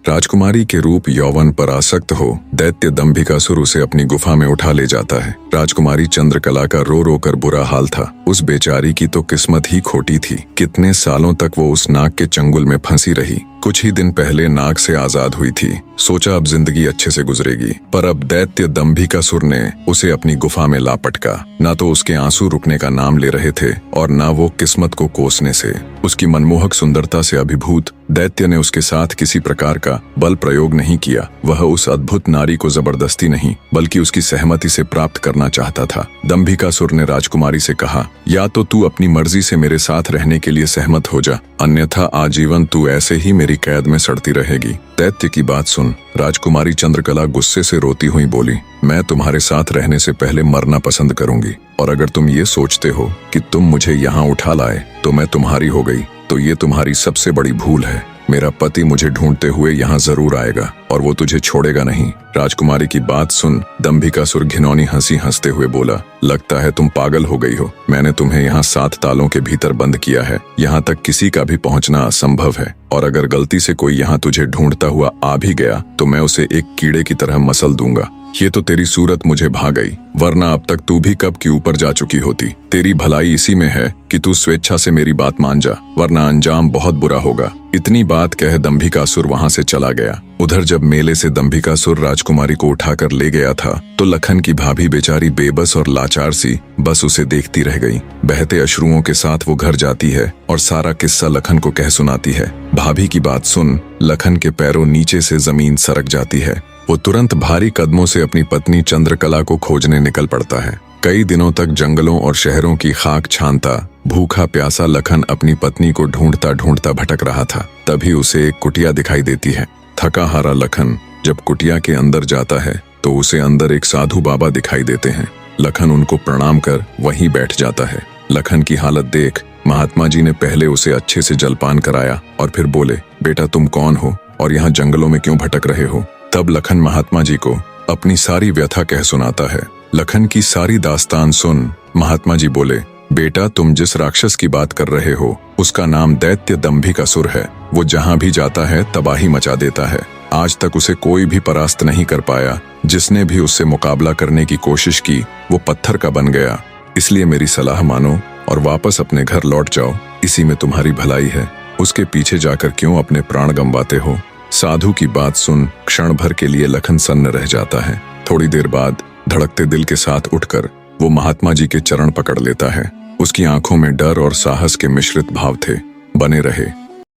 राजकुमारी के रूप यौवन पर आसक्त हो दैत्य दंभिकासुर उसे अपनी गुफा में उठा ले जाता है। राजकुमारी चंद्रकला का रो रो कर बुरा हाल था। उस बेचारी की तो किस्मत ही खोटी थी। कितने सालों तक वो उस नाग के चंगुल में फंसी रही। कुछ ही दिन पहले नाग से आजाद हुई थी। सोचा अब जिंदगी अच्छे से गुजरेगी, पर अब दैत्य दंभिकासुर ने उसे अपनी गुफा में ला पटका। ना तो उसके आंसू रुकने का नाम ले रहे थे और ना वो किस्मत को कोसने से। उसकी मनमोहक सुंदरता से अभिभूत दैत्य ने उसके साथ किसी प्रकार का बल प्रयोग नहीं किया। वह उस अद्भुत नारी को जबरदस्ती नहीं बल्कि उसकी सहमति से प्राप्त करना चाहता था। दंभिकासुर ने राजकुमारी से कहा, या तो तू अपनी मर्जी से मेरे साथ रहने के लिए सहमत हो जा, अन्यथा आजीवन तू ऐसे ही मेरी कैद में सड़ती रहेगी। दैत्य की बात सुन राजकुमारी चंद्रकला गुस्से से रोती हुई बोली, मैं तुम्हारे साथ रहने से पहले मरना पसंद करूंगी, और अगर तुम ये सोचते हो कि तुम मुझे यहाँ उठा लाए तो मैं तुम्हारी हो गई तो ये तुम्हारी सबसे बड़ी भूल है। मेरा पति मुझे ढूंढते हुए यहाँ जरूर आएगा और वो तुझे छोड़ेगा नहीं। राजकुमारी की बात सुन दंभिकासुर घिनौनी हंसी हंसते हुए बोला, लगता है तुम पागल हो गई हो। मैंने तुम्हें यहाँ 7 तालों के भीतर बंद किया है। यहाँ तक किसी का भी पहुँचना असंभव है, और अगर गलती से कोई यहाँ तुझे ढूंढता हुआ आ भी गया तो मैं उसे एक कीड़े की तरह मसल दूंगा। ये तो तेरी सूरत मुझे भा गई, वरना अब तक तू भी कब की ऊपर जा चुकी होती। तेरी भलाई इसी में है कि तू स्वेच्छा से मेरी बात मान जा, वरना अंजाम बहुत बुरा होगा। इतनी बात कह दंभिकासुर वहां से चला गया। उधर जब मेले से दंभिकासुर राजकुमारी को उठाकर ले गया था तो लखन की भाभी बेचारी बेबस और लाचार सी बस उसे देखती रह गई। बहते अश्रुओं के साथ वो घर जाती है और सारा किस्सा लखन को कह सुनाती है। भाभी की बात सुन लखन के पैरों नीचे से जमीन सरक जाती है। वो तुरंत भारी कदमों से अपनी पत्नी चंद्रकला को खोजने निकल पड़ता है। कई दिनों तक जंगलों और शहरों की खाक छानता भूखा प्यासा लखन अपनी पत्नी को ढूंढता ढूंढता भटक रहा था। तभी उसे एक कुटिया दिखाई देती है। थका हारा लखन जब कुटिया के अंदर जाता है तो उसे अंदर एक साधु बाबा दिखाई देते हैं। लखन उनको प्रणाम कर वहीं बैठ जाता है। लखन की हालत देख महात्मा जी ने पहले उसे अच्छे से जलपान कराया और फिर बोले, बेटा तुम कौन हो और यहाँ जंगलों में क्यों भटक रहे हो। तब लखन महात्मा जी को अपनी सारी व्यथा कह सुनाता है। लखन की सारी दास्तान सुन महात्मा जी बोले, बेटा तुम जिस राक्षस की बात कर रहे हो उसका नाम दैत्य दंभिकासुर है। वो जहाँ भी जाता है तबाही मचा देता है। आज तक उसे कोई भी परास्त नहीं कर पाया। जिसने भी उससे मुकाबला करने की कोशिश की वो पत्थर का बन गया। इसलिए मेरी सलाह मानो और वापस अपने घर लौट जाओ, इसी में तुम्हारी भलाई है। उसके पीछे जाकर क्यों अपने प्राण गंवाते हो। साधु की बात सुन क्षण भर के लिए लखन सन्न रह जाता है। थोड़ी देर बाद धड़कते दिल के साथ उठकर वो महात्मा जी के चरण पकड़ लेता है। उसकी आंखों में डर और साहस के मिश्रित भाव थे। बने रहे।